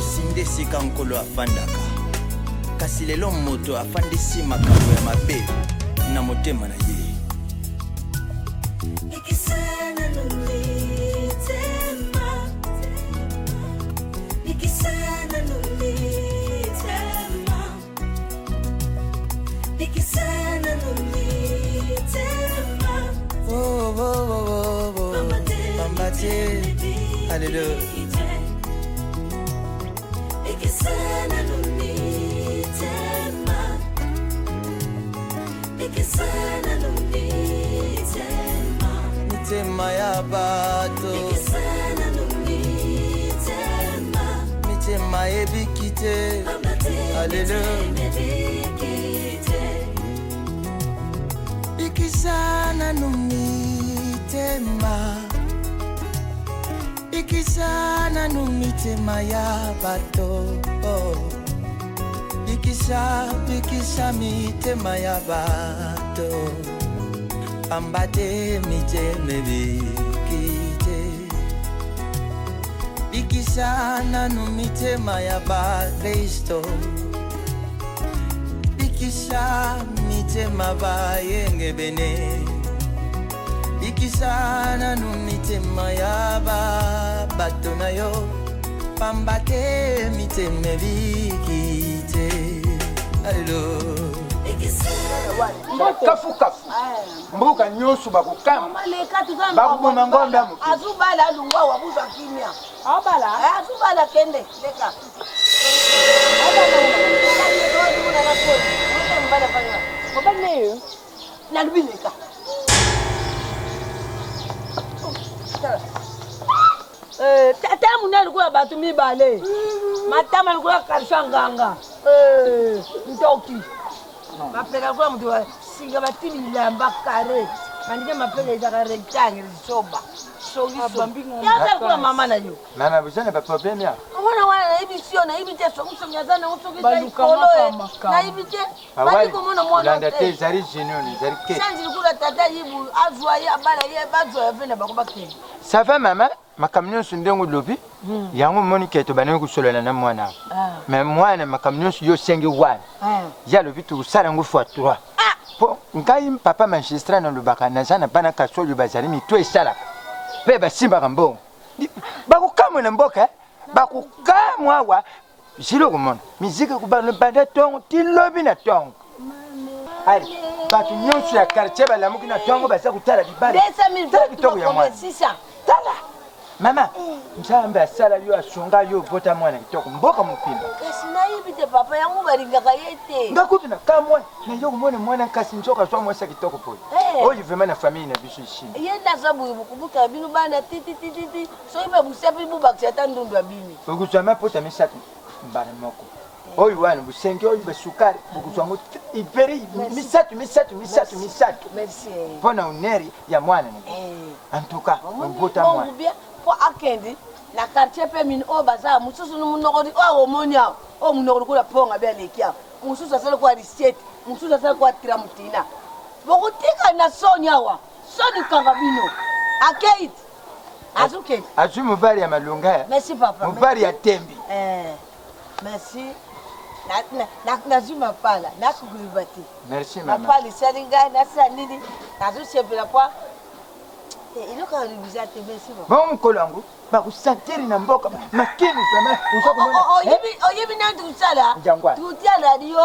sindesi kankolo afandaka kasi lelo moto afandisi makambo ya mabe na motema na ye. Hallelujah. Mitema ya bato mitema ebikite. Hallelujah. Ikisana numitema ikisana numitema ya bato ikisa mitema ya bato ambate miteme bikite ikisana numitema ya ba Kristo ikisa mitema ba yenge bene ikisana numitema ya bato na yo pambate miteme bikite. Hallelujah. Kafu mbuka nyosu bakukama bakuboma ngombe amu azubala lungwa wabuza kimya abala azubala kende leka abala na lubileka tata munali kwa batu mibale matama alikuwa karishanganga mtoki mapeka kwa mtu wa singa batini lamba kare mandike mapeka izaka rectangle soba sogi sombingo ya kwa mama na yo mama bujana ba problem ya wana hivi sio na hivi teso msonyazana usogi kolo na hivi te bali komono mwana nda te zari jinoni zari ke sanji kula tata yibu azwa ya bala ye bazwa vena bakobakeni ça va maman makamnyo sundengu lobi yango moni keto banene kusolana na mwana mais mwana makamnyo yo senge wan ya lobi tu sala ngo fois 3 po ngai papa magistrat na lubaka na jana bana kasolo bazali mi to esala pe ba simba kambo bakukamwe na mboka bakukamwa wa jilo komona miziki kubana banda tongo tilobi na tongo ali batu nyonso ya quartier balamuki na tongo basa kutala dibale pesa militoko ya mwana tala mama msamba asala yo asonga yo bota mwana kitoko mboka mupimba kasi na hivi te papa yangu balingaka yete ngakuti na kamwe na yo kumona mwana kasi njoka swa mwasa kitoko pole oyi vraiment na famille na biso ishini yenda sabu kubuka binu bana titi so ibe busepi bubakisa tandundu abini ukuzama pota misatu mbana moko oyi wana busenge oyi basukari ukuzwango iberi misatu merci pona uneri ya mwana en tout cas bota mwana po akendi na quartier pe min o baza mususu munokodi o monya o munokodi kula ponga bya lekia mususu asale kwa reset mususu asale kwa tramutina bokutika na sonyawa soni kangabino akeit azuke mubari ya malunga merci papa mubari ya tembi merci na zuma pala na kugribati merci mama pali salinga na sanini nazo chepela kwa ilo ka ribizate merci papa bon kolangu ba kusantiri na mboka makini vraiment oyibi na tutsala tutia radio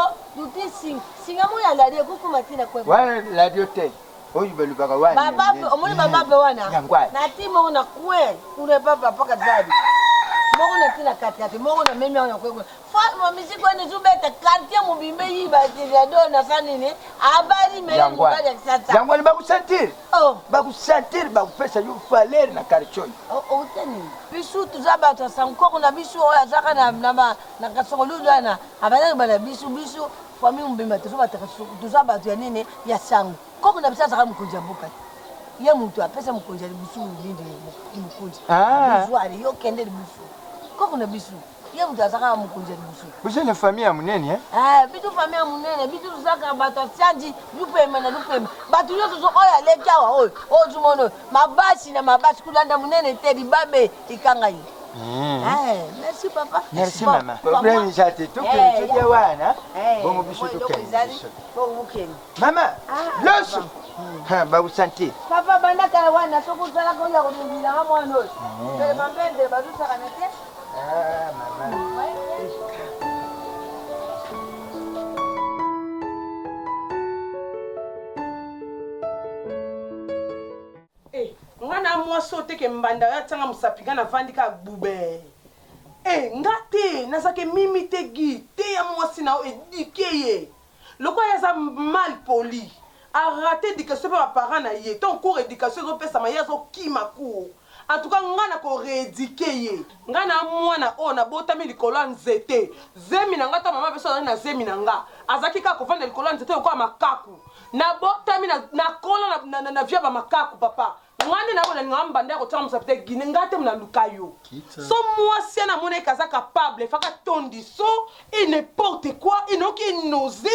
singamu ya radio kukumatina kwa wana radio te oyi belubaka wana baba omoni baba wana na timo una kwe ule baba paka zadi moko na tina kati moko na memi ona kwekwe fa miziki ni zubeta kati ya mubimbe yiba ya dona sanini abali mele mukada kisasa yango ni bakusantiri bakupesa yo valer na karchoni uteni bisu tuzaba tsankoko na bisu oya zaka na kasokoludana abana bana bisu fami mbimba tuzaba tu ya nini ya sangu koko na bisasa kama kunjabuka ye mtu apesa mkonjali bisu ndindi mkunji bisu ali yo kende bisu koko na bisu ye mtu asaka mkonjali bisu bisu ni familia munene bitu familia munene bitu zaka bato chanji lupema batu yoso so oya lekawa oyo ozumono mabashi kulanda munene te bibabe ikangayi Merci papa. Merci maman. Problème jate tout que tu dis wana. Bon biso to ken. Maman, loso. Ba vous santé. Papa banda kala wana soko zala ko ya ko ndila mwana oyo. Tele mambende ba du saka nete. Maman. Ngana mwaso teke mbanda ya tanga musapiga na vandika bube. Ngate nazake mimi tegi te ya mwasi na edikeye. Loko ya za mal poli. A raté éducation par parents na ye. Ton cours éducation zo pesa ma yazo kima cours. En tout cas ngana ko rééduquer. Ngana mwana o na botami likolo nzete. Zemi na ngata mama beso na zemi na nga. Azaki ka ko vanda likolo nzete ko makaku. Na botami na kola na via ba makaku papa. Ngani na bona ngamba ndako tsa musapite gine ngate mna lukayo. So moi si na mona kaza capable faka tondi so et n'importe quoi et non qui nausée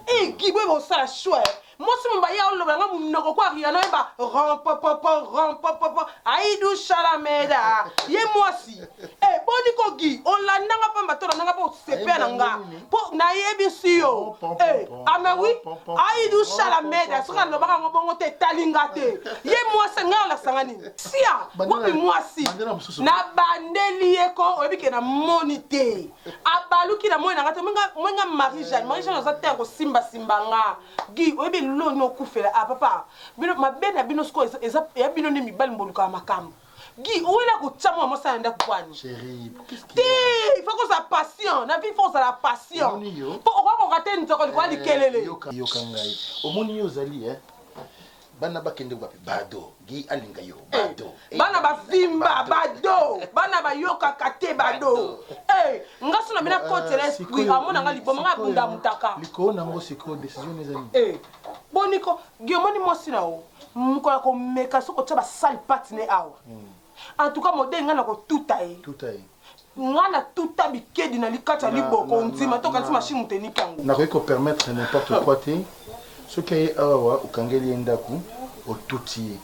et gibwe bo sala choix. Moi si mba ya oloba nga munoko kwa riana ba rompopopo aidu shalameda ye moi si boni ko gi on la nanga pamba to nanga po sepe na nga po na yebi siyo ama oui aidu shalameda so kan loba ngo bongo te talingate ye moi si nga la sangani sia wapi moi si na bandeli eko oyebi ke na monite abaluki na moyo na ngate mwenga Marie Jeanne za terre simba nga gi oyebi lo no kufela papa bino mabena bino sko eza ya bino ni mibali mboluka makambo gi oela ko tsamwa mosa nda kwani chérie il faut que ça patient na vie faut ça la patient po ko rater nzoko kwa likelele yoka ngai omoni yo zali bana bakende kwapi bado gi alinga yo bado bana bavimba bado bana bayoka kate bado ngaso na mina kote l'esprit amona nga liboma nga bunda mutaka liko nango siko décision ezali boniko giomoni mosi na o mukola ko meka soko tsa ba sale patine awa en tout cas modèle nga na ko tutae ngana tuta bikedi na likata liboko nzima to kanti machine muteni kango na ko permettre n'importe quoi te ce qui est awa ukangeli endaku otuti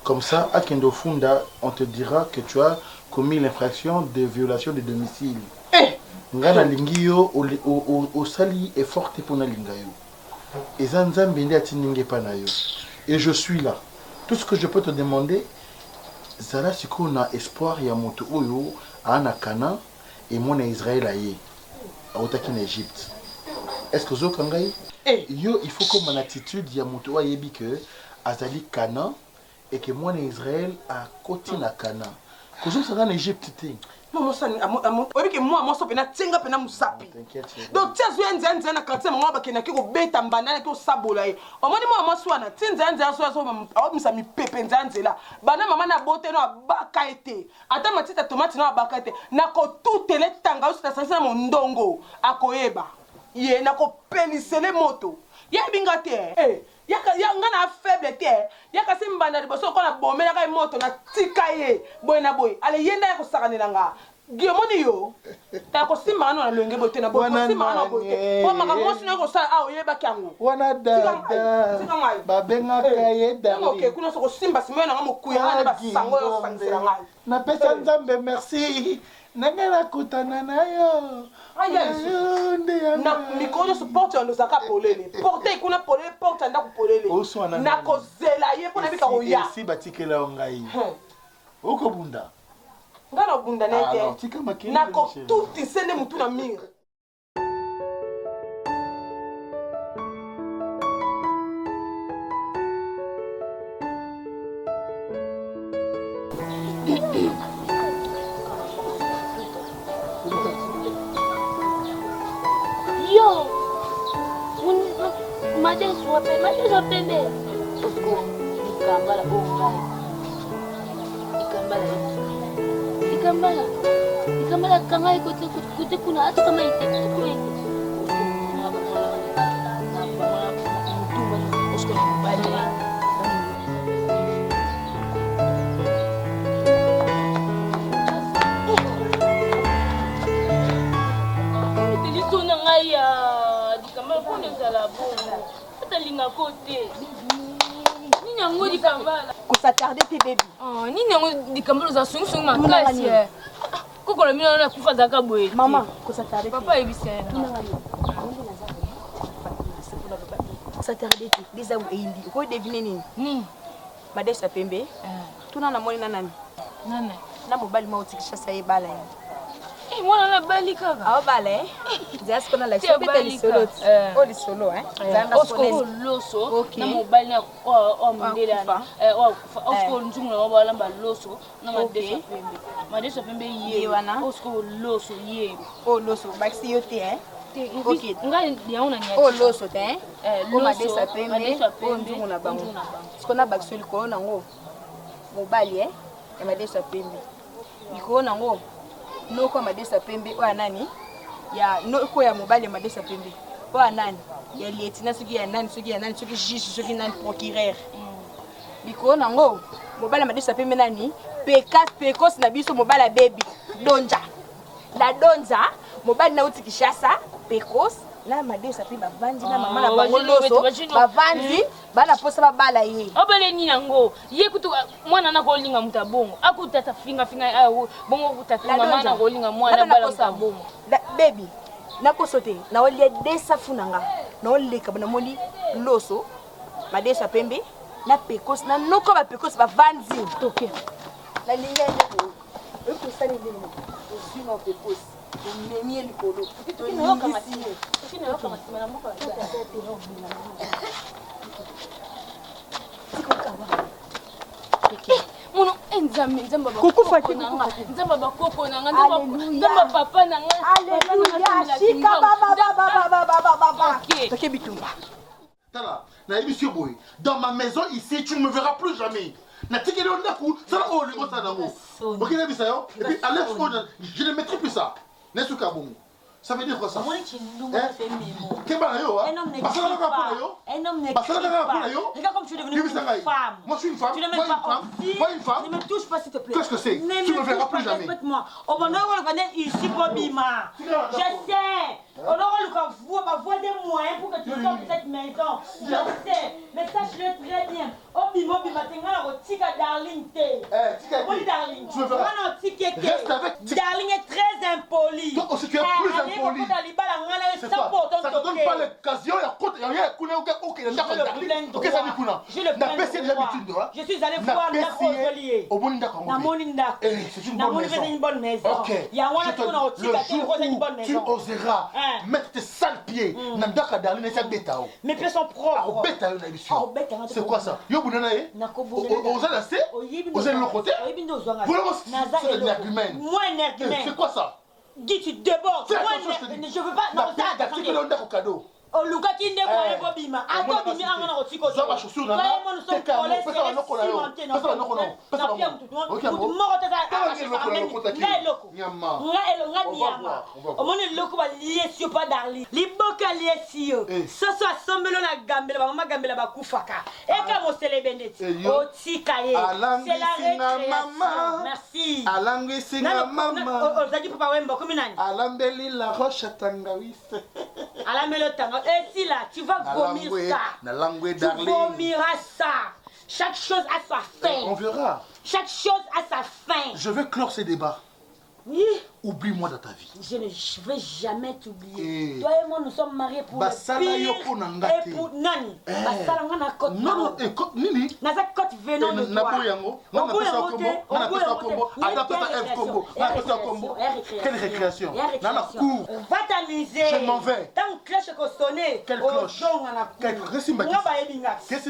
comme ça à Kendo Funda on te dira que tu as commis l'infraction de violation de domicile ngana lingio au sali est forte pour na lingayo et zanzambe ndi atininge pana yo et je suis là tout ce que je peux te demander zala siko na espoir ya moto oyo ana Kana et mon Israël aye aotaki na Égypte est-ce que zo kangai yo il faut comme une attitude ya moto wa yebi que azali Kana et que mon Israël a côté na Kana que zo sanga en Égypte té Maman ça obi ke moi so pena tsenga pena musapi donc tiezo nzanza na quartier mama bakena ki ko beta mbana ki sabola ye omoni moi so na tsinzanza so omisa mi pepe nzanzela bana mama na bote no abaka ete ata matita tomate no abaka ete na ko tutele tanga so tasasa mo ndongo akoyeba ye na ko pelisele moto ye bingate yaka ngana faible te yaka simbanda liboso ko na bomela ka moto na tikaye boy na boy ale yenda ya ko sakanela nga giomoni yo ta ko simba no na lwenge bote na boy ko simba no bote ko maka mosi na ko sa a oyeba kyango wana dada babenga kaye dada okay kuna so ko simba simba na mo kuya na ba sango yo sansela ngai na pesa nzambe merci nangela kutana nayo na mikono support on nous a polele porter kuna polele porter nda ku polele na ko zela ye pona bika ko ya si batikela ngai uko bunda ngana bunda nete na ko tuti sende mutu na mire Madeira pembe. Osco, ikambala ongai. Ikambala kangai kote kuna hata kama ite. Osco bale. Nilitona ngaya dikambala pone za la bongo. Linga kote. Nini yango dikambala? S'attarder tes bébés. Oh, nini yango dikambala za sungu makasi. Koko la mina na kufa zaka boye. Maman, s'attarder. Papa ebisena. S'attarder tes. Déjà où indi. Ko deviner nini? Ni. Madesha Pembe. Tuna na moni nani? Nana. Na mobali ma utikisha saye bala. Eh, mwana na bali kaka. Awa bala Zia sikona la chopete li solo. Oh li solo Zanga Osko loso na mobali na o mondela na. Osko njumu na bala mba loso na Madesha Pembe. Madesha Pembe ye wana. Osko loso ye. Oh loso baxi yote Ok. Ngai yaona ni. Oh loso te Loso Madesha Pembe. Oh njumu na bango. Sikona baxi liko na ngo. Mobali ya Madesha Pembe. Liko na ngo. Noko Madesha Pembe oya nani ya noko ya mobali ya Madesha Pembe oya nani ya lieutenant soki ya nani soki juge soki nani procureur biko nango mobali ya Madesha Pembe nani pekos na biso mobali ya baby donja mobali na uti Kishasa pekos na Madesha Pembe bavandi na mama na bango loso bavandi bana posa babala ye obele ni nango ye kutu mwana na kolinga mutabongo akutata finga bongo kutata mama na kolinga mwana bala mutabongo baby na kosote na olie desa funanga na oleka bana moli loso Madesha Pembe na pekos na noko ba pekos bavandi toke la linga ndeko eko sani ndeko osima pekos memi likolo to yoka matine na mboka Mono nzamba bakoko nanga nzamba papa nanga Alléluia shika baba toke bitumba Tala, na émission boy. Dans ma maison ici, tu ne me verras plus jamais. Na tiki de ondaku, ça la oli ça nango. OK, na bisayo. Et puis à l'aise je ne mettrai plus ça. Nesu kabongo. Ça veut dire quoi ça? Keba yo, un homme n'existe pas. Un homme n'existe pas. Regarde comme tu es devenu une femme. Moi je suis une femme. Tu n'es même pas une femme. Ne me touche pas s'il te plaît. Qu'est-ce que c'est? Tu ne me verras plus jamais. Respecte-moi. Au moment où on connaît ici Bobima. Je sais. On aura le voie des moyens pour que tu sortes de cette maison. Je sais. Mais sache-le très bien. Obima, Tinga la rotika darling te. Oui darling. Tu me verras. Reste avec. Darling est très impoli. Toi aussi tu es plus impoli. C'est ça. Ça te donne pas l'occasion. Je suis allé voir la Roselier. Au Moninda. C'est une bonne maison. Une bonne maison. Ok. Tu oseras mettre tes sales pieds. Mes pieds sont propres. C'est quoi ça? Moi, un argument. C'est quoi ça? Dis tu débordes. Je veux pas. Non, Oh, Luka qui n'est pas Bobima. Attends, Bobima, on a reçu quoi? Ça va, chaussure, non? C'est calme. Fais ça, non, et si là, tu vas vomir ça. Tu vomiras ça. Chaque chose a sa fin. On verra. Chaque chose a sa fin. Je vais clore ces débats. Oui. Oublie-moi dans ta vie. Je ne vais jamais t'oublier. Toi et moi, nous sommes mariés pour le pire. Et pour Nani. Non, écoute, Nini. Naza côte venant de toi. Quelle récréation? Va t'amuser. Je m'en vais. Tant que cloche est sonnée. Quelle cloche? Quelle cloche? Qu'est-ce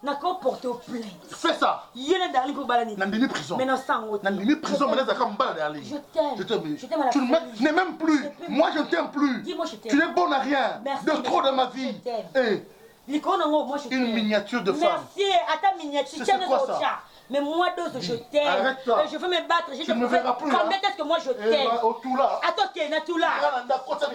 n'a qu'à porter au plainte. Fais ça. Il y a des darling pour balader. Nandini prison. Mais non, sans autre. Nandini prison, mais là, ça comme baladé. Je t'aime. Je t'aime. Tu n'es même plus. Moi, je ne t'aime plus. Dis-moi, je t'aime. Tu n'es bon à rien. Merci. De trop dans ma vie. Je t'aime. Une miniature de femme. Merci. À ta miniature. C'est quoi ça? Mais moi, je t'aime. Arrête-toi. Je veux me battre. Je ne me verras plus. Combien est-ce que moi je t'aime? Tout là. Attends, tout là.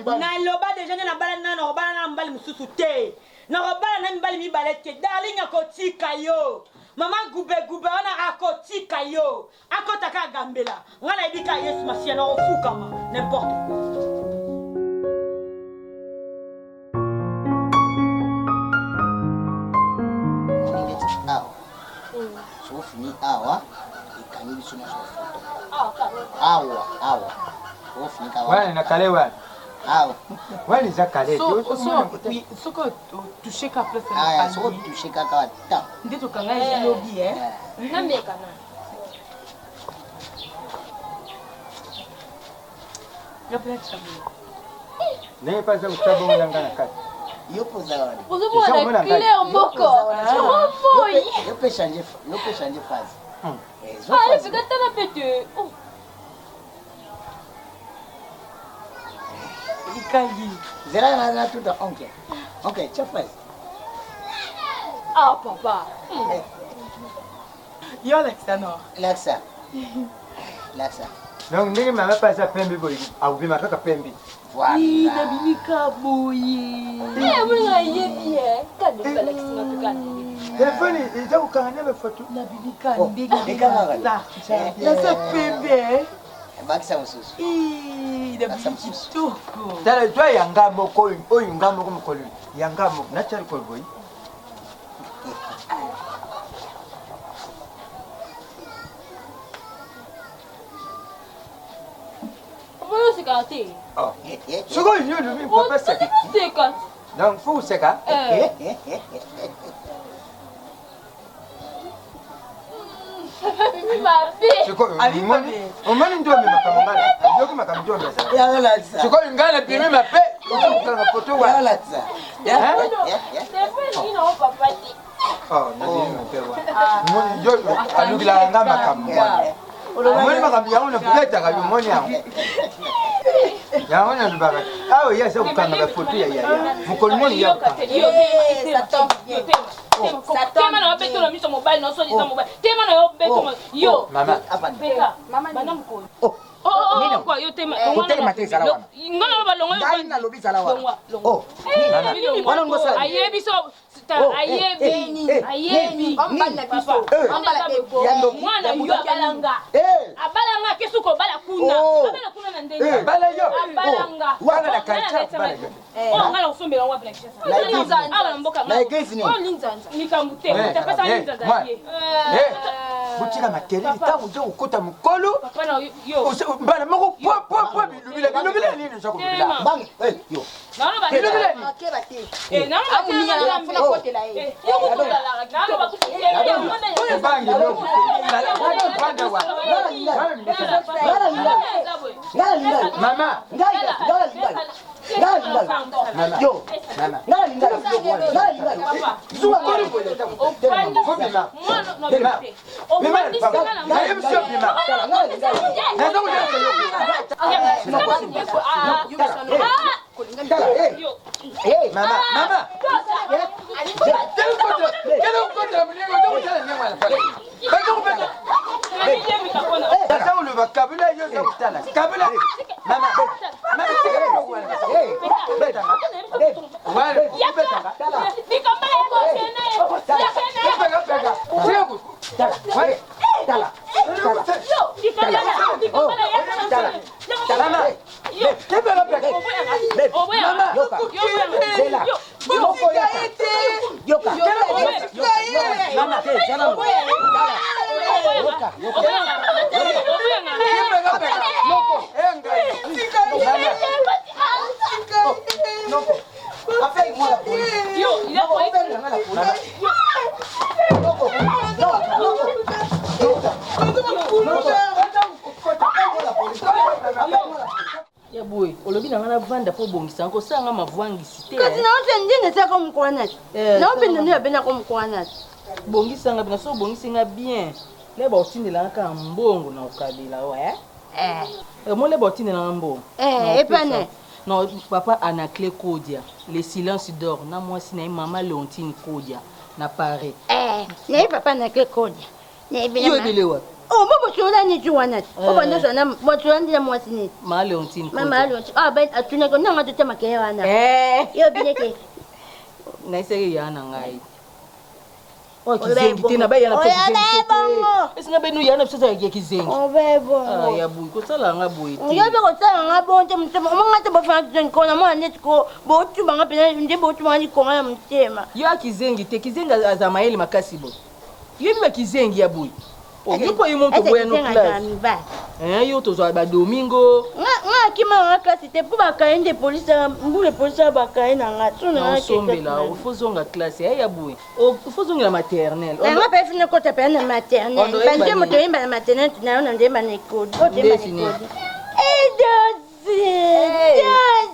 Naloba déjà na balana na robala na mbali mususu te. Na robala na mbali mi balete. Darling akotika yo. Mama gube ona akotika yo. Akotaka gambela. Ngala ibika Yesu masia na ofukama. N'importe. sino awa ofunika wana na kale wana awa wana za kale soko touché ka place aya soko touché kaka ta nde tokanga elobi nameka na ne pas ça utabo nganga na kati yopo zawadi ozomona clair moko omoyi yope changer phase fika tala pete ikangi zela na tout ok cha phase papa yo Alexandre Laksa donc ndenge mama pasa pembe boyi awubima kaka pembe voilà nabilika boye mwenga yebi kadeka lakisima tukani telefoni eza kukanga na foto nabilika ndenge nasa pembe bakisa mususu nabilika kitoko tala toi yanga moko oyo ngambo ko mokolo yanga moko na chali ko boyi Comment c'est gâté? oh soko yo lui papa c'est Seka. donc faut seka soko omoni ndo mi makamangala ndoki makamjo mbesa ya Laksa soko ngala pimi mape ukanga foto wa ya Laksa Téléphone non papa ti. oh na dini mape wa moni jo alugila ngamba kamwa omoni makambi yango na peta ka moni yango yango na lubaka awo yesa ukanga foto ya mukolo moni ya Tema na beto na miso mobile na so disa mobile. Tema na beto yo. Mama. Beka. Mama bana mko. Kwa yo tema. Hotel mateza la wana. Ngana ba longo. Dai na lobi sala wana. Oh. Wana ngosala. Ayebi so ayebi. Ombana biso. Ombala beko. Mwana yo abalanga. Abalanga kesuko bala kuna. Bala kuna na ndenge. Bala yo. Abalanga. Wana na kalcha bala yo. Ngana usombela wa bla kisa. Ala mboka. Na egezi ni. Linzanza. Nikamute. Utapesa linzanza ye. Butika makelele tangu nje ukota mkolo. Papa na yo. Mbana moko po bilubila nini nshako bilubila. Bang yo. Naona ba. Bilubila. Akeba te. Naona ba. Amunia funa kote la ye. Naona ba kusikia. Bangi loko. Banda wa. Mama. Yo. Ya boy, olobi na ngana vanda po bongisa nko sanga mavwangisi te. Kasi na wote ndine sa ko mkwana. Na wote ndine bena ko mkwana. Bongisa nga bina so bongisi nga bien. Le ba otindela nka mbongo na ukabila wa mo le ba otindela mbongo. Epane. Non, papa Anaclé Kodia, les silences d'or, na moi si na maman Leontine Kodia, na Paris. Na papa Anaclé Kodia. Na Yo belewa. Oh, mo botola ni juana. O bando so na botola ndi na moi si ni. Ma Leontine Kodia. Mama Leontine. Ah ben atuna ko na ngata make wana. Yo bileke. Na isere yana ngai. Oh, kizengi tena ba yana pe kizengi. Esinga benu yana pesa ya kizengi. Oh bebo. Ah ya buyi ko tsala nga buyi. Yo be ko tsala nga bonte mtema. Mo ngata bo fa kizengi ko na mo net ko bo tu banga pe ndi bo tu mani ko na mtema. Yo kizengi te kizengi azamaeli makasi bo. Yo bi kizengi ya buyi. Yo po yimo to boya no classe. Yo to zo ba domingo. Nga ki ma classe c'était pour ba kaye de police, mbule police ba kaye na nga tuna nga sombela o fozonga classe ya boy. O fozonga la maternelle. Nga pa fina ko tape na maternelle. Banje moto yimba na maternelle na na ndemba na école. O ndemba na école.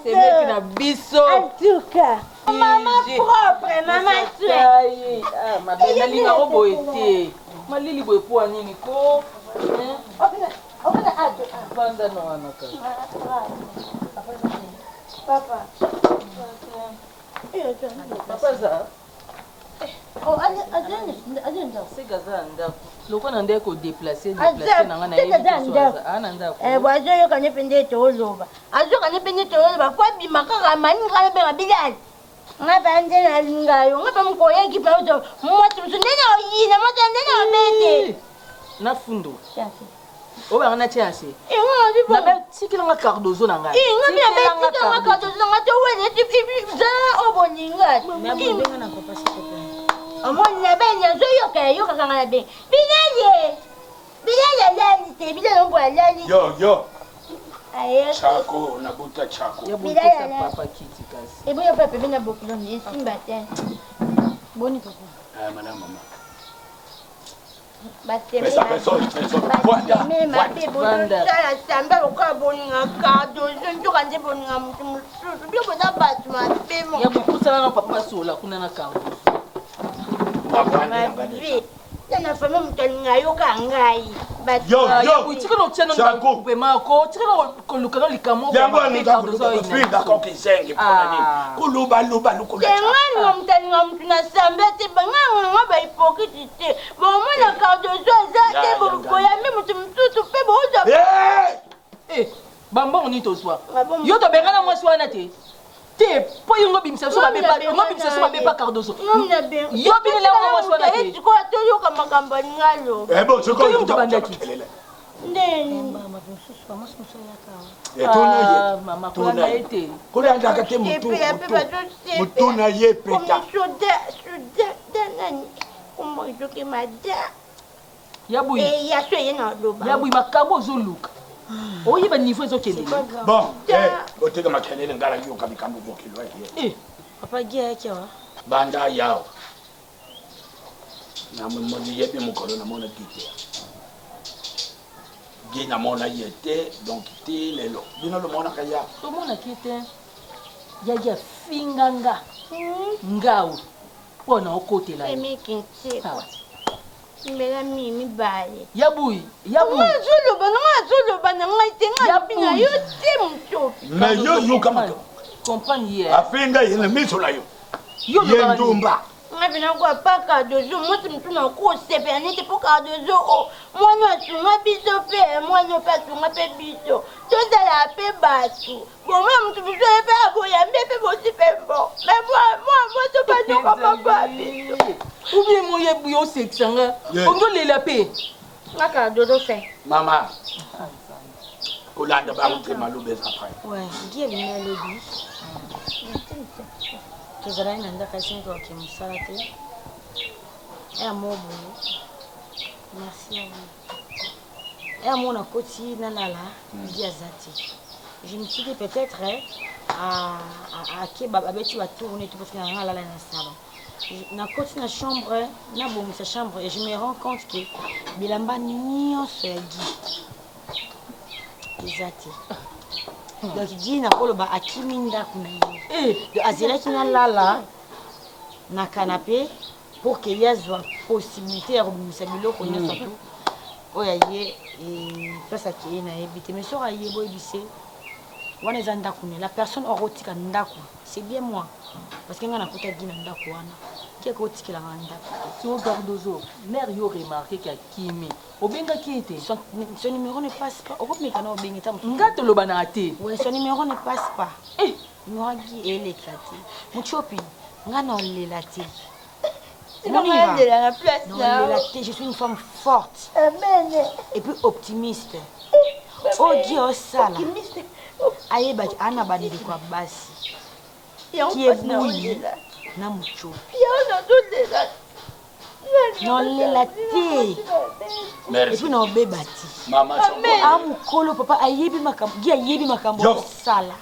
C'est mec na biso. En tout cas, maman propre, maman soeur. Ah, ma belle linga robo était. Ma lili boy po nini ko. Banda no anaka. Papa. Papa za. Oh, adenda. C'est gazanda. Loko na ndeko déplacer na nga na yebi. Wazo yo kanye pende to loba. Azo kanye pende to loba kwa bimaka ka mani ngala be ngabila. Ngaba ndena lingayo, ngaba mkoye ki pa uzo. Mwati msundena oyina, mwati ndena omete. Na fundo. Oba ngana tiase. Ngo na be tikila nga Cardozo na ngai. Ngo bi be tikila nga Cardozo na ngato wene tipi za oboninga. Mbenga na kopa sikope. Amona benya zo yo ka ngana be. Binaye lali te, binaye ngo lali. Yo. Aye. Chako na buta chako. Ya buta papa kiti kasi. Ebo yo papa bina bokilo ni simba te. Boni papa. Madame maman. Bateme. Ya bukusala na papa sola kuna na kango. Tena fama mutalinga yo kangai. Yo. Tika no tshena ngo pe mako, tika no koluka no likamo. Yango anga kufinda ko kisenge pona nini. Kuluba lukula. Tengani mutalinga mtuna samba te banganga ngaba hypocrite te. Bomona Cardozo za te bo ya mimi mtutu pe bo za. Bambon ni to swa. Yo to bengana mwasi wana te. Te po yongo bimisa so ba bepa Cardozo. Yo binela mwasi wana te. Ko to yo kama kamba ngalo. Bon, je connais tout le Ndeni mama msusu kama msusu yaka. Mama kuna ete. Kuna ndaka te mutu na ye peta. Soda nani. Kumbo joke mada. Yabu. Ya so yena loba. Yabu makabo zoluka. Oyi ba niveau zo kende. Bon, oteka makelele ngala yo kabikambo bokilwa ye. Papa gia yake wa. Banda yao. Na moni yepe mukolo na mona kite. Gina mona yete donc ti lelo. Bino lo mona kaya. To mona kite. Ya finganga. Ngao. Pona okotela. Emi kinti. Mbela mimi baye. Yabu. Zolo bana ngaitenga pinga yo temchopi. Na yo kama. Comprendre hier. Afinga yena miso la yo. Yo ndumba. Ngabina kwa pa Cardozo mutu mtuna ko sepe anete po Cardozo o. Mwana tunga biso pe, mwana pa tunga pe biso. Tozala pe batu. Bon mutu biso pe aboya mbepe bosi pe bon. Mais moi to pas de papa. Ou bien moi yebu yo sexanga. Ongo lela pe. Na Cardozo fait. Mama. Kolanda ba mutu malube après. Ouais, gia lina lobi. Tozala nanda kasi kwa kimsala te. Mobo. Merci à vous. Mon akoti nanala diazati. Je me suis dit peut-être à kebab abeti va tourner tout parce que na la na salon. Na koti na chambre, na bon sa chambre et je me rends compte que bilamba nyonso ya gi. Ezati. Donc dit na koloba akiminda kuna ye. Azela kina lala na canapé pour qu'il y ait une possibilité de remonter biloko nyonso tout. Oya ye place qui est na ebité mais sur aye boy bise. Wana zanda kuna la personne erotique ndako. C'est bien moi parce que ngana kota gina ndako wana. Qui est erotique la ndako. Sur Cardozo, mère yo remarqué qu'il y a Kimi. Obenga qui était son numéro ne passe pas. Au mais kana obenga tam. Ngato lo banate. Ouais, son numéro ne passe pas. Moi qui est éclaté. Mon chopi, ngana olela te. Non, de la place là. Je suis une femme forte. Amen. Et puis optimiste. Oh Dieu, ça là. Aye ba ana bandé quoi basi. Qui est bouilli na mucho. Ya na dole la. Non, la thé. Merci. Et puis, non, bébati. Maman, ah, mon papa, ayebi makambo. Guy ayebi makambo. Sala.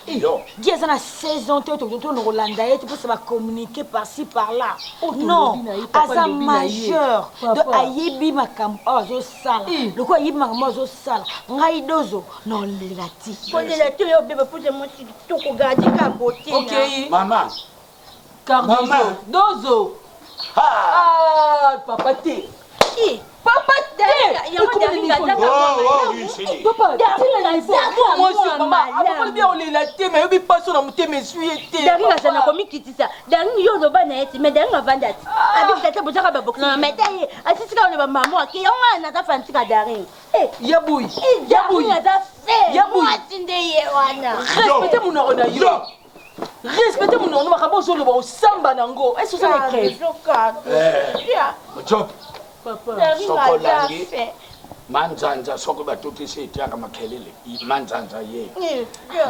Guy a na 16 ans, tu es en Hollandais, tu peux communiquer par-ci, par-là. Non, asa majeur. De ayebi makambo. Oh, zo sala. Le quoi ayebi makambo, zo sala. Ngai dozo. Non, la thé. Quand il a tué au bébé, pour te montrer tout le gars qui a beauté. Ok. Maman. Cardozo. Dozo. Ah, papa T. Papa T. Papa, moi aussi, maman. Après bien, on est la thé, mais il passe dans mon thé, mais suis été. Derrière, ça n'a commis qui dit ça. Derrière, il y a un bannet, mais derrière, on va dire. Avec cette bouche à beaucoup. Non, mais derrière, assiste quand on va maman, qui a un autre fantique à derrière. Yaboui. Yaboui. Yaboui. Respectez mon ordre. Respectez mon nom, makambo zo le samba nango. Est-ce que ça est Job. Papa. Sokolangi. Manzanza soko batuti sitia kama kelele. Manzanza ye.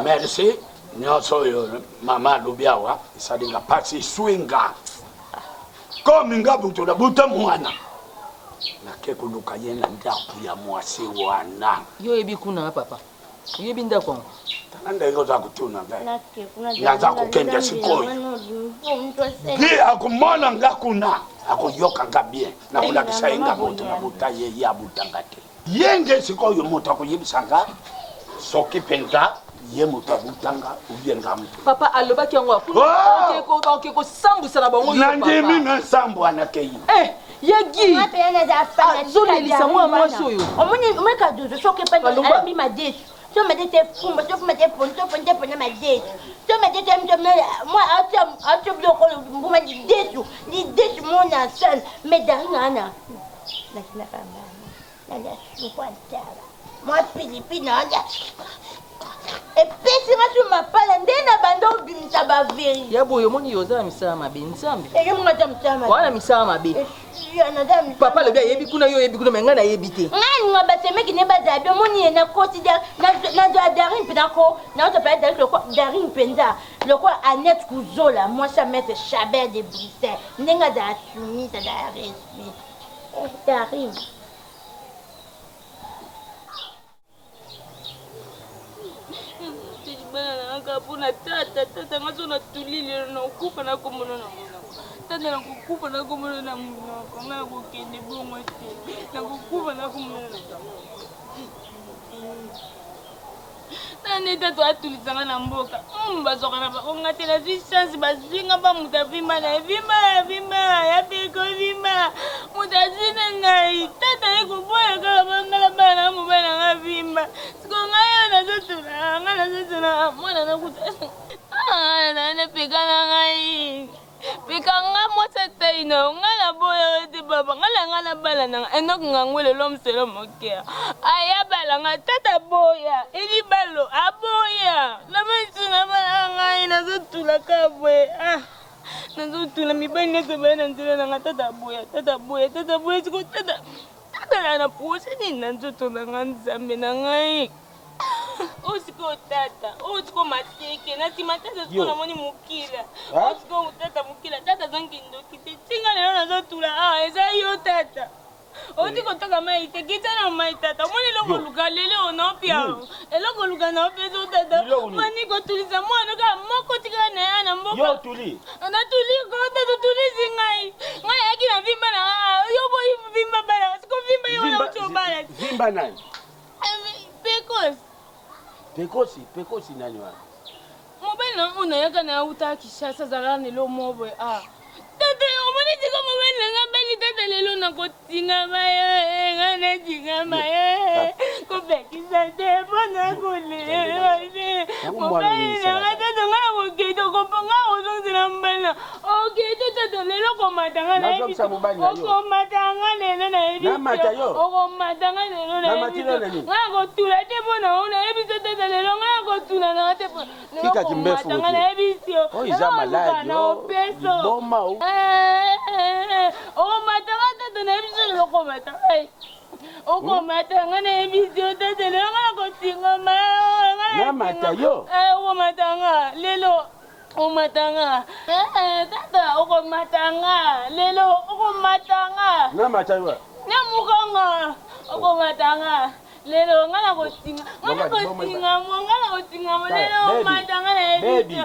Merci. Nyoso yo mama lubiawa isadinga pasi swinga. Komi ngabuto na buta mwana. Na kekuluka yena ndaku ya mwasi wana. Yo ebi kuna papa. Yo ebi ndako. Nanda iko za kutuna ngai. Nyaza kukenda sikoyo. Bi akumona ngakuna. Akoyoka nga bien. Na kulakisa inga moto na buta ye ya butangate. Yenge sikoyo moto akuyibisanga. Soki penta ye moto abutanga ubienga mtu. Papa aloba ki yango ko ko sambu sana bango yo papa. Nandimi na sambu anakei. Yegi. Zoli lisa moi soyo. Omoni umeka dozo soke penta ami madesi. Tu me dis tes fous, tu me dis pour ma dette. Tu me dis moi tu me dis des mon ensemble mais derrière moi Philippine et puis si tu m'appelles ndena bando bimisa ba veri yabo yo moni yoza misama mabe nzambe et moi tamtama wala misama mabe papa le gars yebi kuna yo yebi kuna menga na yebite nga ba se meki ne ba zabe moni na considère na darin pedako na to pa darin le quoi darin penza le quoi Annette Kuzola moi ça mettre Chabert de Bruxelles nenga da soumise da respect darin Kapuna tata ngazo na tulile na kufa na komono na mona tata na kufa na komono na mona konga kukende bongo te na kufa na komono na nani tatu atulizanga na mboka bazoka na bakonga te na zwi chance bazwinga ba muta vima na vima ya peko vima muta zina ngai tata ekuboya kala bangala bana mubana nga vima siko ngai na zotuna mwana na kuta na peka na ngai peka nga mwasa taino ngala boya te baba ngala bala na enok ngangwele lomselo mokea aya bala nga tata boya ili balo aboya na metsuna bala ngai na zotula kabwe na zotula mibani to bana ntela na tata boya siko tata na pose ni na zotula nga nzambe na ngai Osiko tata, osiko mateke, na timatata siko na moni mukila. Osiko tata mukila, tata zangi ndoki te. Tinga lelo na zotula, eza yo tata. Osiko toka maite, kita na maite tata. Moni loko luka lele onopia. Eloko luka na opia zo tata. Mani ko tulisa mwana ka moko tika na ya na moko. Yo tuli. Na tuli ko tata tulisi ngai. Ngai yaki na vimba na yo boy vimba bala. Siko vimba yo na ucho bala. Vimba nani? Pekosi nani wa? Mobile na una yaka na uta Kishasa zala lelo mobwe Tata omoni tiko mobile na beli tata lelo na kotinga maye ngana tinga maye ko bekisa te bona kule mobile na tata ngana ko keto ko panga ozongela mbala oketo tata lelo ko matanga na ebi ko matanga lelo na ebi na mata yo ko matanga lelo na ebi ngana ko tula te bona ona ebi tata lelo ngana ko tula na te kika kimbefu na ebi sio o iza malade o boma o matanga tata na ebi sio ko matanga o matanga na ebi sio tata lelo ngana ko tinga ma na mata yo o matanga lelo Umatanga. Tata, ukomatanga. Lelo, ukomatanga. Na matanga. Nyamukanga. Ukomatanga. Lelo, ngana kotinga. Ngana kotinga mo. Lelo, umatanga na baby.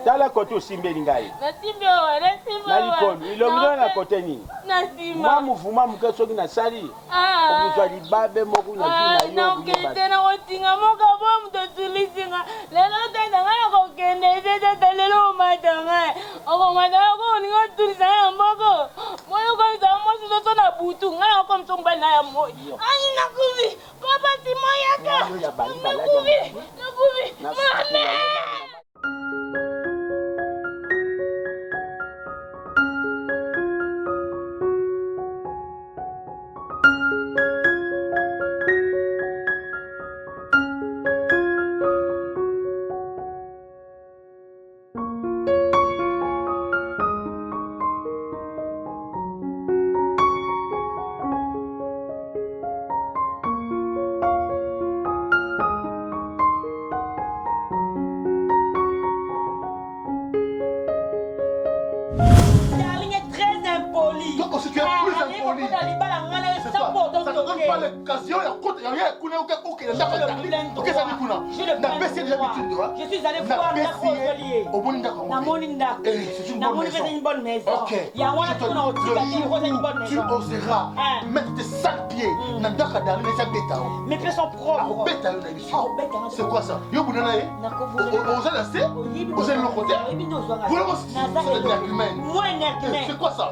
Tala koto simbe lingai. Nasimbe wa. Nalikonu. Ilomino na kote nini? Nasimba. Mamu vuma mkeso kina sali. Okutwa libabe moku na zina yo. Nakete na kotinga moka bo mtotulisinga. Lelo tata ngana kokende. Tata lelo umatanga. Ukomatanga ko ningo tulisanga mboko. Moyo komisa mosi soso na butu. Ngana komsongba na ya moyo. Ani nakuvi. Papa si moyaka. Nakuvi. Mame. Je suis allé voir la Roselier. Une bonne maison. Tu oseras mettre tes sales pieds dans le mes pieds sont propres. C'est quoi ça? Vous allez rester? Vous allez le côté? C'est quoi ça?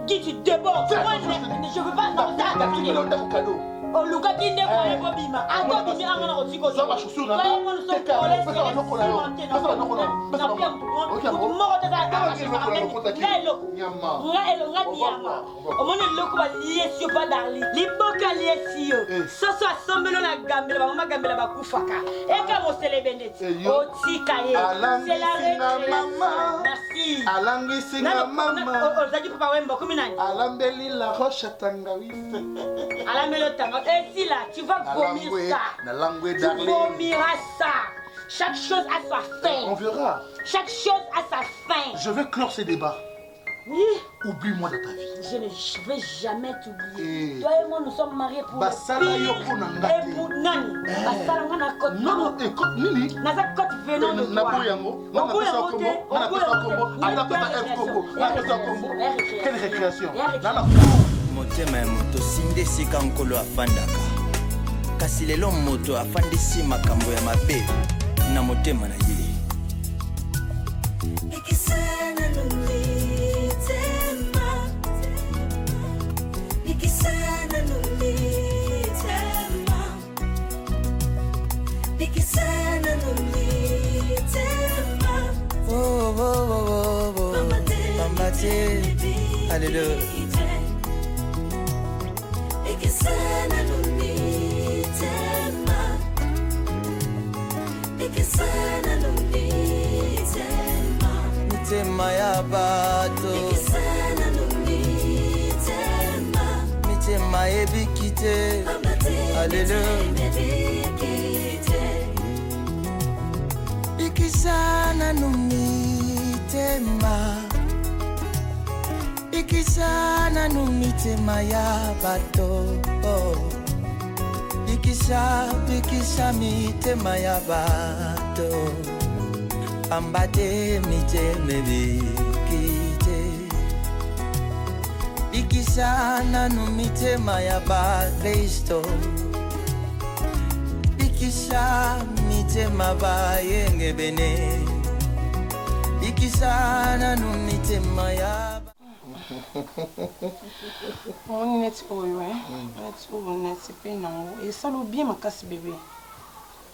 Dis tu débordes. Je veux pas dans ça. Oh, Luca qui n'est pas le bobima. Attends, tu viens à mon otiko. Ça va chaussure là. Et si là, tu vas vomir ça. Tu vomiras ça. Chaque chose a sa fin. On verra. Chaque chose a sa fin. Je vais clore ces débats. Oui. Oublie-moi de ta vie. Je ne vais jamais t'oublier. Toi et moi, nous sommes mariés pour et pour Nani. Non, écoute, Nini. Naza côte venant de toi. Quelle récréation? motema ya moto sinde esika nkolo afandaka kasi lelo moto afandisi makambo ya mabe na motema na ye Alléluia. Mitema ya bato mitema ebikite Alléluia. Ikisana numitema Ikisana numitema ya bato Ikisa mitema ya bato Ambate miteme bikite Ikisana numitema ya ba Kristo Ikisa mitema ba yenge bene Ikisana numitema ya On est oyo net pe nango et ça lo bien makasi bébé.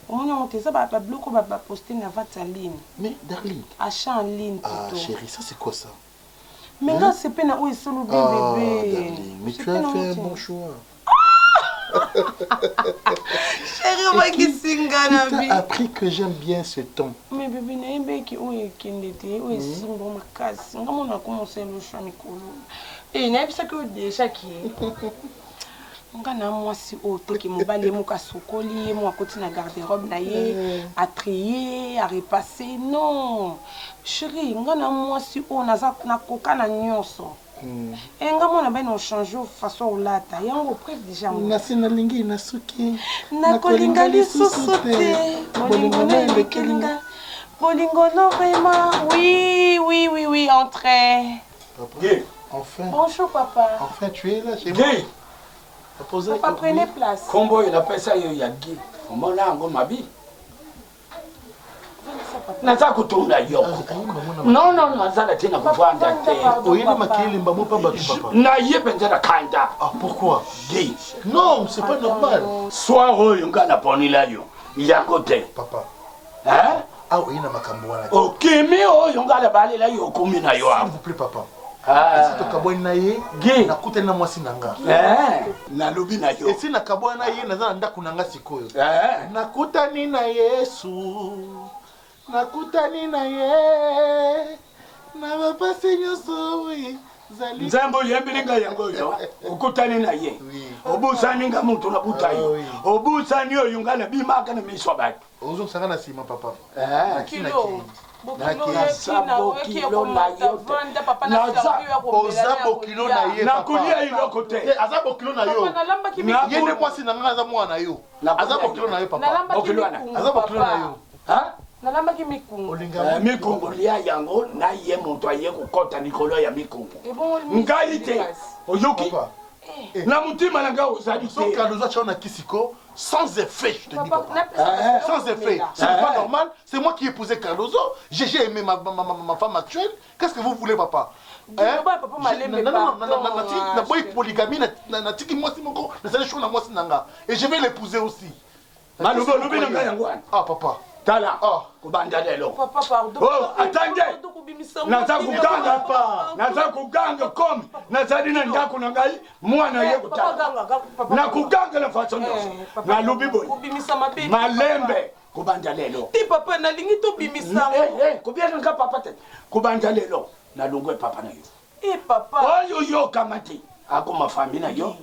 On te ça ba bloco ba poster na vata en ligne. Mais darling, achat en ligne plutôt. Ah chérie, ça c'est quoi ça? Mais là c'est pe na oyo ça lo bien bébé. Darling, mais tu as fait un bon choix. Chérie, on va qui singa na bi. Tu as appris que j'aime bien ce ton. Mais bébé na yembe ki oyo kendete oyo simbo makasi. Ngamo na commencer le choix mikolo. Et na bisa que déjà qui nga na mwasi oyo teke mobali ye moko asokoli ye mo akoti na garde-robe na ye atriye arepasse non chéri nga na mwasi oyo nakoka na nyonso nga mona bani ochange façon olata yango preuve déjà nasi nalingi nasuki nakolinga lisusu te bolingo nayebekelinga bolingo no vraiment oui entrez enfin bonjour papa enfin tu es là chez moi papa prenez place kombo il appelle ça yo ya gi mona ngo mabi naza kutunda yo non nazala tena kuvanda te oyeli makili mbamo pa batu papa na ye penza na kanda pourquoi gay non c'est pas normal soir oyo ngana ponila yo yango te papa hein oyina makambo wana okimi oyo ngala balela yo kumi na yo s'il vous plaît papa esi tokabwani na ye nakutani na mwasi na nga nalobi na yo esi nakabwani na ye naza na ndako na nga sikoyo nakutani na yesu nakutani na ye na bapasi nyonso nzambo yembilinga yango yo okutani na ye obusani nga muntu na butayo obusani oyo nga na bimaka na miswa batu ozosanga na nsima papa oza bokilo na ye nakulia iloko te aza bokilo na yo ye nde mwasi na nga aza mwana yo aza bokilo na yo papa aza bokilo na yo nalambaki mikungu mikungu lia yango na ye muntu aye kokota likolo ya mikungu ngai te oyoki na mutima na nga ozali te Cardozo a na kisiko sans effet je te dis papa sans effet c'est pas normal c'est moi qui ai épousé Cardozo j'ai aimé ma femme actuelle qu'est-ce que vous voulez papa na boy polygamie na tiki mwasi moko na sali chou na mwasi nanga et je vais l'épouser aussi malubo lubi na nga yango papa tala kubanda lelo papa pardon attendez naza kuganga komi nazali na ndako na ngai mwana ye kutala na kuganga na façon na lubi boy malembe kubanda lelo ti papa nalingi tobimisa kubiana nga papa te kubanda lelo na lungwe papa na yo papa oyo yo kamati akoma famille na yo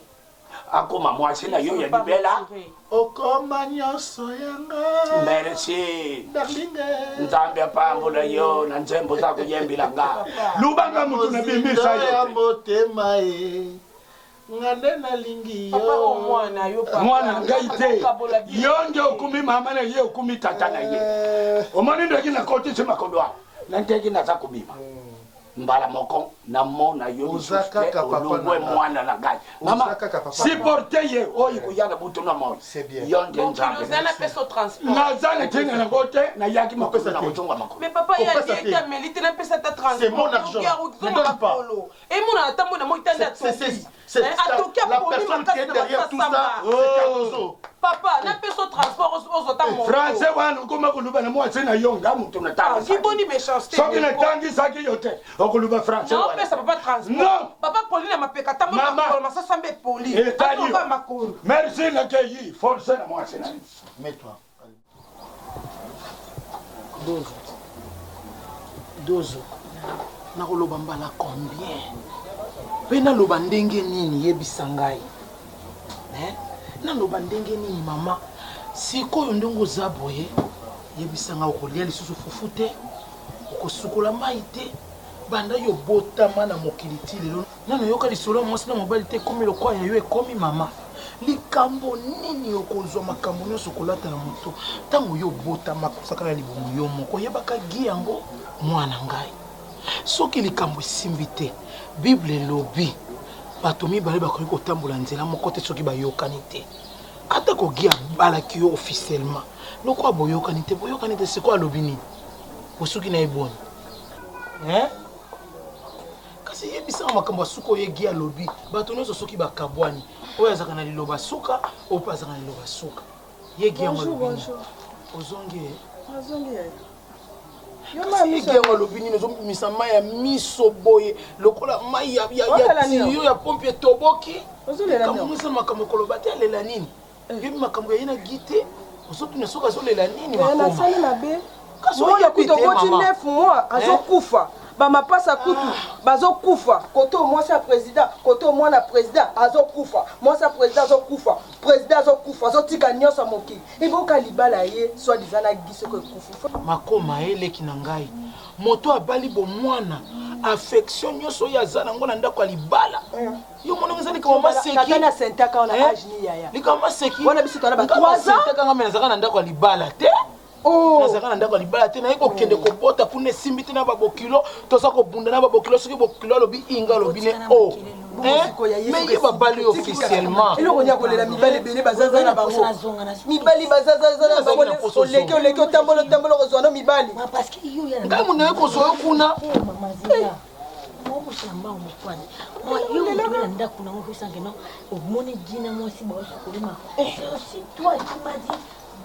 akoma mwasi na yo ya libela okoma nyonso yanga merci darlinge nzambe apambola yo na nzembo zako yembilanga lubanga mutu na bimbisa yo motema ye ngande nalingi yo mwana ngai te yo nde okumi mama na ye okumi tata na ye omoni ndeki na koti sima kodwa na ndeki na za kubima mbala moko na mona yo uzakaka papa mwana na ngai mama supporte ye oyi kuyana butu na mo yo nde nzambe na peso transport na zana tenga na gote na yaki makosa na kuchunga mako mais papa ya dit a melite na pesa ta transport c'est mon argent ne donne pas et mon atambo na mo itanda c'est la personne qui est derrière tout ça c'est Cardozo papa na peso transport ozota mo français wana ukoma kuluba na mwasi na yo nga muntu na tanga kiboni méchanceté soki na tangi saki yote okuluba français non pesa papa transport non papa poli na mapeka tambo na masasa mbe poli atoka makuru merci na keyi force na mwasi na mets-toi dozo nakoloba mbala combien mpe naloba ndenge nini yebisa ngai naloba ndenge nini mama sikoyo ndenge oza boye yebisa ngai okolia lisusu fufu te okosukola mai te banda yo botama na mokili ti lelo nano yoka lisolo ya mwasi na mobali te ekomi lokwa ya yo ekomi mama likambo nini okozwa makambo nyonso kolata na moto ntango yo botama kosaka na libumu yo moko oyebaka gi yango mwana ngai soki likambo esimbi te bible elobi bato mibale bakoki kotambola nzela moko te soki bayokani te ata kogi abalaki yo officiellement lokwa boyokani te sikoyo alobi nini bosuki na ye boni kasi yebisanga makambo ya suka oyo egi alobi bato nyonso soki bakabwani oyo azaka na liloba suka oyo mpe azaka na liloba suka yegi yango alobi ozongi yegi yango alobi nini ozobimisa mai ya miso boye lokola mai ya tiyo ya pompe etoboki kamomisa makambo koloba te alela nini yebi makambo ya ye na gi te ozotuna soki azolela nini makoma oyo kuta okoti 9 mois azokufa bamapasa kutu bazokufa koto mwasi ya président koto mwana président azokufa mwasi ya président azokufa président azokufa azotika nyonso ya mokili eboka libala ye soi-disant na giso ko ekufa makoma eleki na ngai moto abali bomwana affection nyonso oyo aza nango na ndako ya libala yo mona ngeza likama maseki kaka na sentaka ona age ni yaya likama maseki wana biso tona ba 3 ans sentaka ngame nazaka na ndako ya libala te nazaka na ndako ya libala te naye kokende kobota kuna esimbi te na babokilo toza kobunda na babokilo soki bokilo alobi inga alobi ne o mais ye babali officiellement eloko nya kolela mibali ebele bazaza na bango mibali bazaza na bango oleki otambola kozwa no mibali ngai mundu naye kozwa yo kuna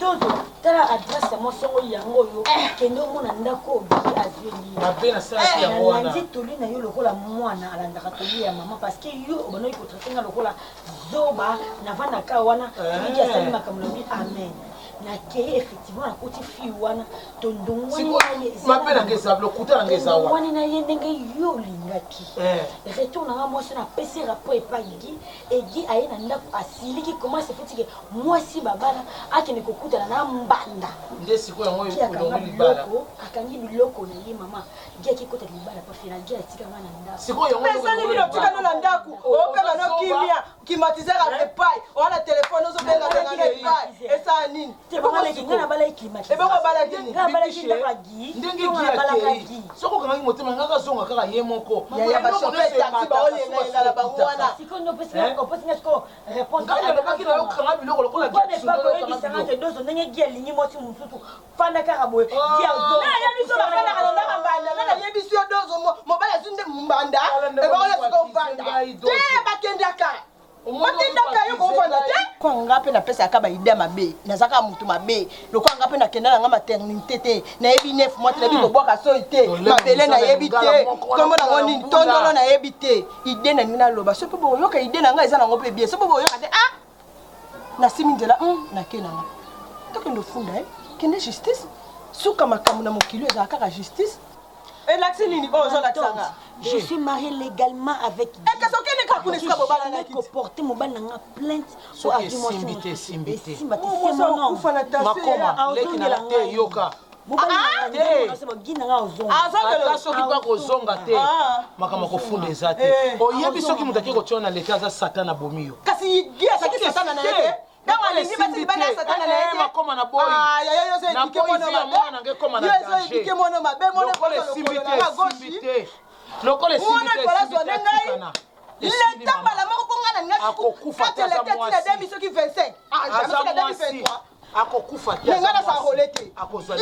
Dodo, tala adresse mo songo yango yo kendo mona ndako obi azweni mabe na sala ya mwana nandi toli na yo lokola mwana alandaka toli ya mama parce que yo obano ko traiter lokola zoba na vanda ka wana iki asali makambo na amen na ke effectivement na koti fi wana tondongo wani mabe na ngeza lokuta na ngeza wa wani na yendenge yo lingaki retour na moi sur na PC rapport et pas Egi aina ndako asiliki comment c'est fait que moi si babana akene kokutana na mbanda nde siko yango yo libala akangi biloko na ye mama gia kikota libala pa fina gia tika mana ndako siko yango pesa nini lotika no ndako okala no kimia climatiseur a pai wana téléphone ozo benga na pai esa nini te bana le kinga na bala climatiseur ebe ko bala nini na bala kinga ba gi ndenge gi soko kanga motema ngaka zonga kaka ye moko ya ba chopet taxi ba ole na la bangwana siko no pesa ko pesa ngako réponse ngaka na bakina yo kanga biloko lokola gi ba ko ebi sanga dozo ndenge gi alingi moti mususu fanda kaka boye gi azo na ya biso ba fanda kana ndaka mbanda na ya biso dozo mobala zunde mbanda ebe ole siko fanda te bakendaka matindaka yo kofanda te kwanga mpe napesa yaka baide mabe nazaka mutu mabe lokwanga mpe nakenda nanga maternité te nayebi 9 mois te nayebi kobwaka soi te mabele nayebi te kombo nango nini tondolo nayebi te ide na nini naloba so mpe boyoka ide na ngai eza nango mpe bie so mpe boyoka te nasimi nzela nake nanga tokende ofunda kende justice suka makambo na mokili ezala kaka justice elakisi nini oyo ozolakisanga je suis mariée légalement avec je porter mon ban na plainte so simbité makoma leki na te yoka soki mpa kozonga te makambo kofunda eza te oyebi soki moto aki kotiona na leta aza satana abomi yo kasi giasaki satana na ye makoma na boyi na boyi ya mwana nange koma na danger lokola esimbite lokola esimbite esikana leta mbala moko bongana nga akokufa te aza mwasi soki 25 aza mwasi akokufa te nga na sangole te akozwa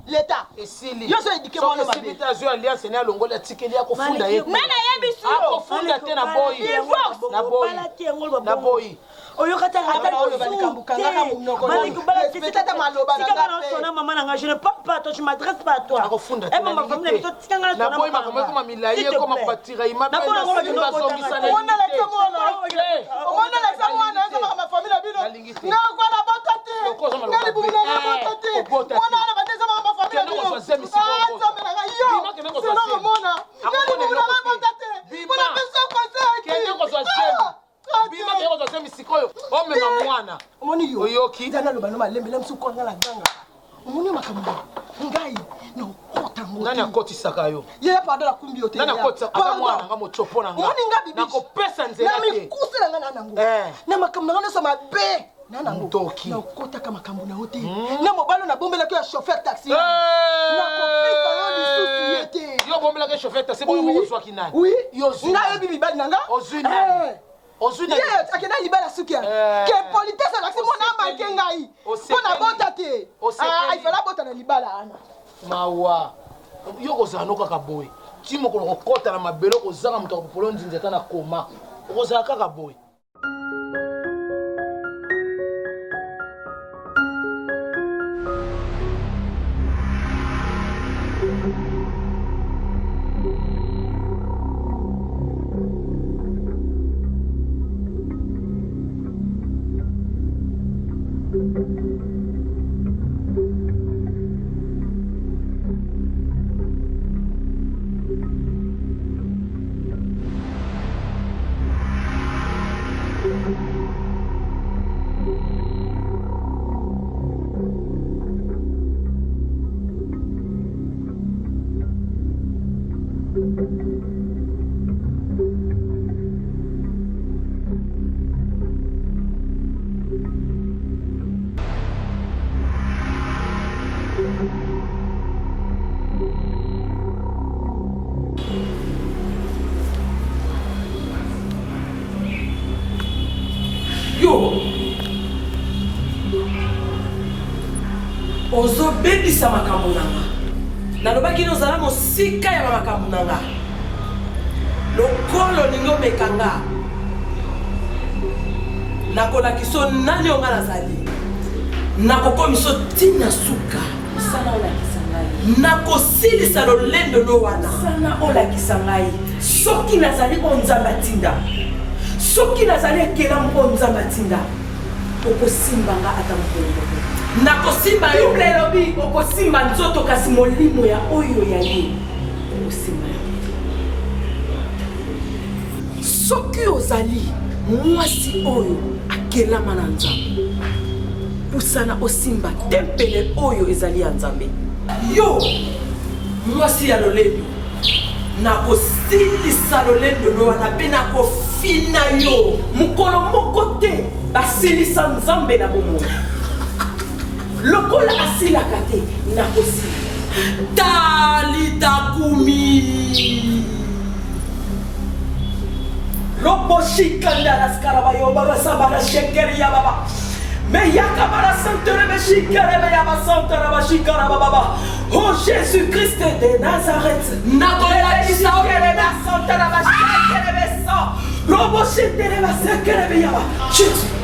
leta esili yo so edike mwana mabe esili ta zo alliance ne alongola atikeli akofunda ye mana yebi su akofunda te na boyi na boyi oyokata maman nanga je ne parle pas à toi je m'adresse pas à toi et maman famille to tikanga na boy makambo koma milaye koma kubatira ima pe na zongisa na ona la mwana ngoma ma famille na bino na kwa na botate ngali buna na botate ona na bandeza ma famille na bino nzambe na yo sino mona ngali buna na botate buna beso conseil kende ko so sema bima ke ko so sema sikoyo o mema mwana omoni yo oyoki dana lo banoma lembe lemsu ko ngala ganga omoni makambo ngai no kotango nani akotisaka yo ye pardon la kumbi yote nani akotisa ata mwana nga mochopo na nga omoni nga bibi nako pesa nzela te na mikusela nga nango na makambo nga so mabe nana ngoki na kota kama makambo na hote na mobalo na bombela ko ya chauffeur taxi na kopisa yo lisusu yete yo bombela ko chauffeur taxi boyo moko zwa kinani oui yo nga yebi bibali nanga ozuni ozuni ye akena libala sukia ke politesse taxi mona manke ngai pona bota te il fallait bota na libala ana mawa yo kozana kaka boy timo ko kota na mabelo kozanga muto ko polo nzinzeta na koma kozala kaka boy Yo ozobebisa makambo nanga nalobaki nozala mosika ya makambo nanga lokolo olingi omekanga nakolakisa nani onga nazali nakokomisa ntina suka sana olakisa ngai nakosilisa lolendo no wana sana olakisa ngai soki nazali onzamba tinda soki nazali ekelamu onzamba tinda okosimbanga ata mokolo nakosimba yo elobi okosimba nzoto kasi molimo ya oyo ya ye okosimba yo soki ozali mwasi oyo akelama na nzambe pusana osimba tempele oyo ezali ya nzambe yo mwasi ya lolendo nakosilisa lolendo no wana mpe nakofina yo mokolo moko te basilisa nzambe na bomoi lokola asilaka te nakosila talitakumi loboshikandalaskala yo babasabana shekeri ya baba meyaka barasantere beshikere ya basantere bashikara baba oh Jésus-Christ de Nazareth nakolakisa okele basantere bashikere beso loboshitere basekere ya baba Jésus.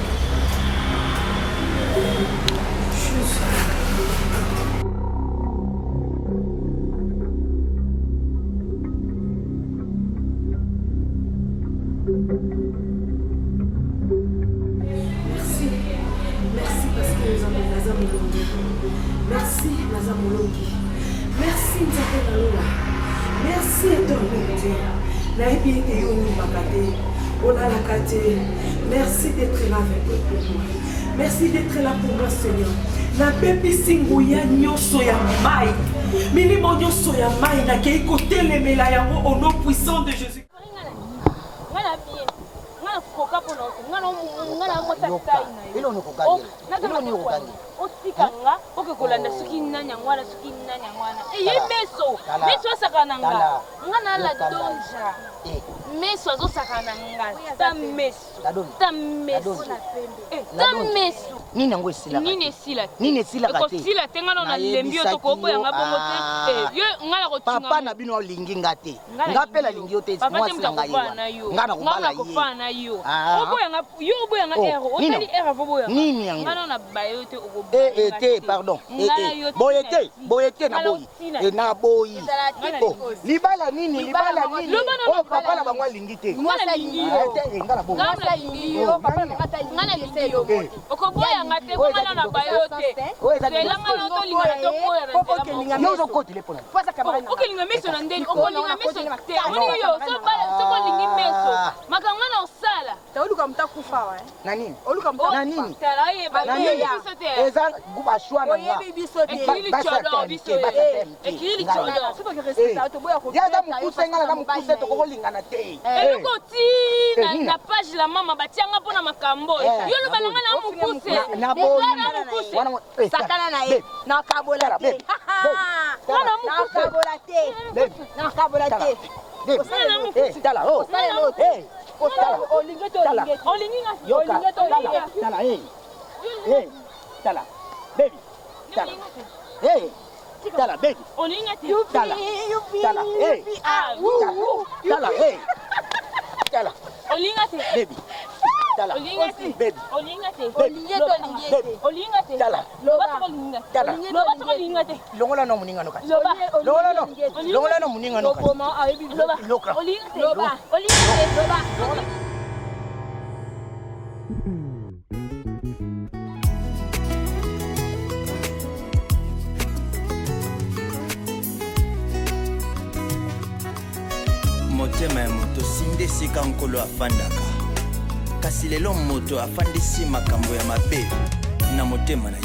Merci parce que nous avons Naza Molongi. Merci Naza Molongi. Merci Nzambe Nalola. Merci éternel Dieu. Naïbi et Yoni Makate. Onalakate. Merci d'être là avec moi. Merci d'être là pour moi Seigneur. Na pepi singuya nyoso ya mai. Minimo nyoso ya mai na keiko telemela yango au nom puissant de Jésus. otikanga okekolanda soki nanyangwana soki nanyangwana ye meso asakana nga nga nala donja meso azosakana nga ta meso nini yango esilaka ekosila te nga na lembi yo tokoboyanga bongo te yo nga na kotinga papa na bino olingi nga te nga mpe nalingi yo te mwasi na ngai nga nakobala ye yo oboyanga ere otali ere avoboyanga nini yango nga na bayo te te pardon boye te naboyi libala nini oyo papa na bango alingi te okoboyanga te komana na bayo te elanga na otolingana tokoyana ozokotile mpona okolinga meso na ndeni okolinga meso te oni yo sokolingi meso makanga na osala oluka mutakufa wa na nini eza bashwa na nga yaza mokuse nga naza mokuse tokokolingana te eloko ti na page la mama batianga mpo na makambo yo lobalanga na mokuse sakana na ye nakabola te Tala, baby. Tala. Hey. Tala, baby. Tala. Tala. Hey. Tala. Hey. Tala. Baby. Tala. Baby. Tala. Tala. Longola no muninga no kati. Longola no muninga no kati. Loka. motema ya moto sinde esika nkolo afandaka kasi lelo moto afandisi makambo ya mabe na motema na ye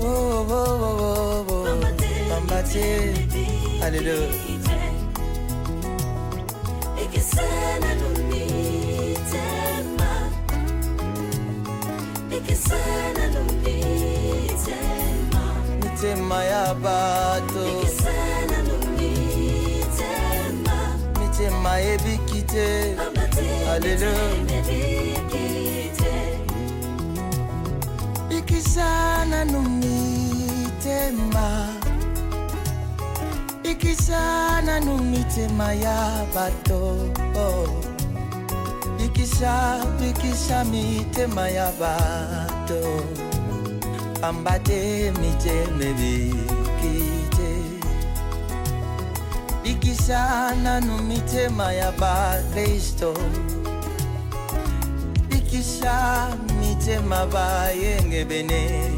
Oh, oh, oh. Alléluia. Mitema ya bato mitema ebikite. Alléluia. Ikisana numitema ikisana numitema ya bato ikisa mitema ya bato ambate miteme bikite ikisana numitema ya bakristo ikisa mitema bayenge bene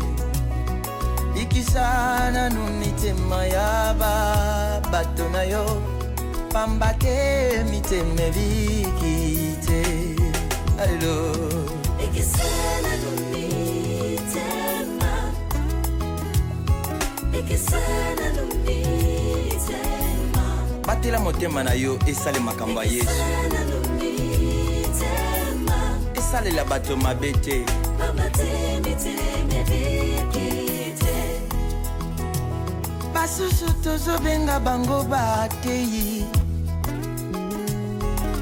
ikisana numitema ya bato na yo pambate miteme bikite. Alléluia. Ikisana numitema ikisana numitema batela motema na yo esale makambo ya Yesu esalela bato mabe te. Basusu tozobenga bango bateyi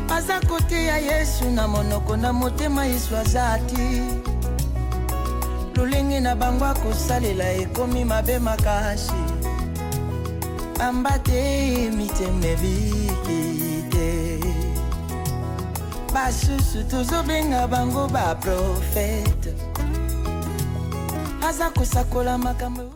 baza kote ya Yesu na monoko na motema Yesu azati lolenge na bango akosalela ekomi mabe makasi ambate miteme bikite. Basusu tozobenga bango ba profete aza kosakola makambo